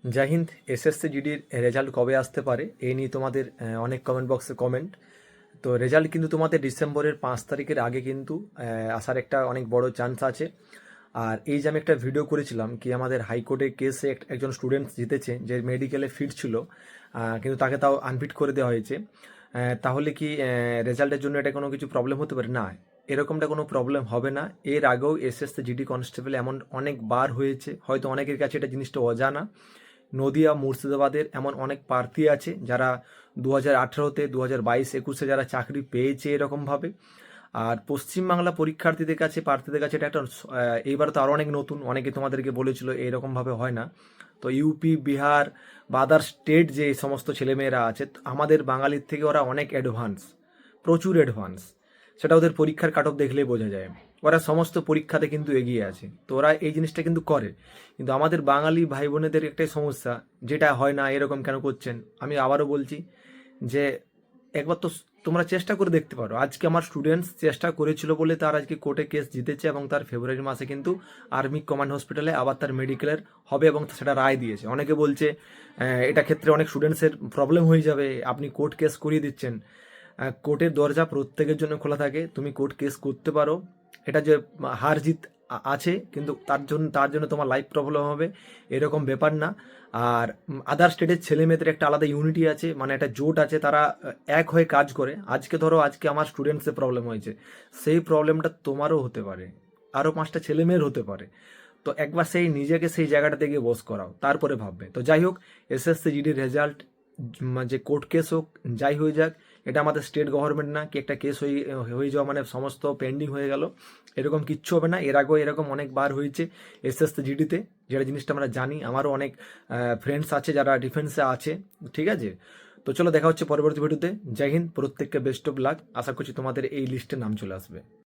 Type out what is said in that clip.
জয় Hind. SSC জিডির result কবে আসতে পারে এই নিয়ে তোমাদের অনেক কমেন্ট বক্সে কমেন্ট। তো রেজাল্ট কিন্তু তোমাদের ডিসেম্বরের 5 তারিখের আগে কিন্তু আসার একটা অনেক বড় চান্স আছে। আর এই যে আমি একটা ভিডিও করেছিলাম কি আমাদের হাইকোর্টে কেসে একজন স্টুডেন্ট জিতেছে যে মেডিকেলে ফিট ছিল, কিন্তু তাকে তাও আনফিট করে দেওয়া হয়েছে। তাহলে কি রেজাল্টের জন্য এটা কোনো কিছু প্রবলেম হতে পারে? না, এরকমটা কোনো প্রবলেম হবে না। এর আগেও এসএসসি জিডি কনস্টেবল এমন অনেকবার হয়েছে, হয়তো অনেকের কাছে এটা জিনিসটা অজানা। নদিয়া মুর্শিদাবাদের এমন অনেক প্রার্থী আছে যারা 2018-তে 2022-21-এ যারা চাকরি পেয়েছে এরকমভাবে। আর পশ্চিমবাংলা পরীক্ষার্থীদের কাছে প্রার্থীদের কাছে এটা একটা এইবার তো আরও অনেক নতুন, অনেকে তোমাদেরকে বলেছিল এরকমভাবে হয় না। তো ইউপি, বিহার বা আদার স্টেট যে সমস্ত ছেলেমেয়েরা আছে আমাদের বাঙালির থেকে ওরা অনেক অ্যাডভান্স, প্রচুর অ্যাডভান্স। সেটা ওদের পরীক্ষার কাট অফ দেখলেই বোঝা যায়। ওরা সমস্ত পরীক্ষাতে কিন্তু এগিয়ে আছে, তো ওরা এই জিনিসটা কিন্তু করে। কিন্তু আমাদের বাঙালি ভাই বোনেদের একটাই সমস্যা, যেটা হয় না এরকম কেন করছেন। আমি আবারও বলছি যে একবার তো তোমরা চেষ্টা করে দেখতে পারো। আজকে আমার স্টুডেন্টস চেষ্টা করেছিল বলে তার আজকে কোর্টে কেস জিতেছে এবং তার ফেব্রুয়ারি মাসে কিন্তু আর্মি কমান্ড হসপিটালে আবার তার মেডিকেলের হবে এবং সেটা রায় দিয়েছে। অনেকে বলছে এটা ক্ষেত্রে অনেক স্টুডেন্টসের প্রবলেম হয়ে যাবে, আপনি কোর্ট কেস করিয়ে দিচ্ছেন। কোর্টের দরজা প্রত্যেকের জন্য খোলা থাকে, তুমি কোর্ট কেস করতে পারো। এটা যে হার জিত আছে, কিন্তু তার জন্য তোমার লাইফ প্রবলেম হবে এরকম ব্যাপার না। আর আদার স্টেটের ছেলে মেয়েদের একটা আলাদা ইউনিটি আছে, মানে একটা জোট আছে, তারা এক হয়ে কাজ করে। আজকে ধরো আজকে আমার স্টুডেন্টসের প্রবলেম হয়েছে, সেই প্রবলেমটা তোমারও হতে পারে, আরও 5টা ছেলে মেয়ের হতে পারে। তো একবার সেই নিজেকে সেই জায়গাটাতে গিয়ে বস করাও, তারপরে ভাববে। তো যাই হোক, এসএসসি জিডির রেজাল্ট যে কোর্ট কেস হোক যাই হয়ে যাক, এটা আমাদের স্টেট গভর্নমেন্ট না কি একটা কেস হয়ে যাওয়া মানে সমস্ত পেন্ডিং হয়ে গেল, এরকম কিচ্ছু হবে না। এর আগেও এরকম অনেকবার হয়েছে এসএসসি জিডিতে, যেটা জিনিসটা আমরা জানি। আমারও অনেক ফ্রেন্ডস আছে যারা ডিফেন্সে আছে, ঠিক আছে। তো চলো দেখা হচ্ছে পরবর্তী ভিডিওতে। জয় হিন্দ, প্রত্যেককে বেস্ট অফ লাক। আশা করছি তোমাদের এই লিস্টে নাম চলে আসবে।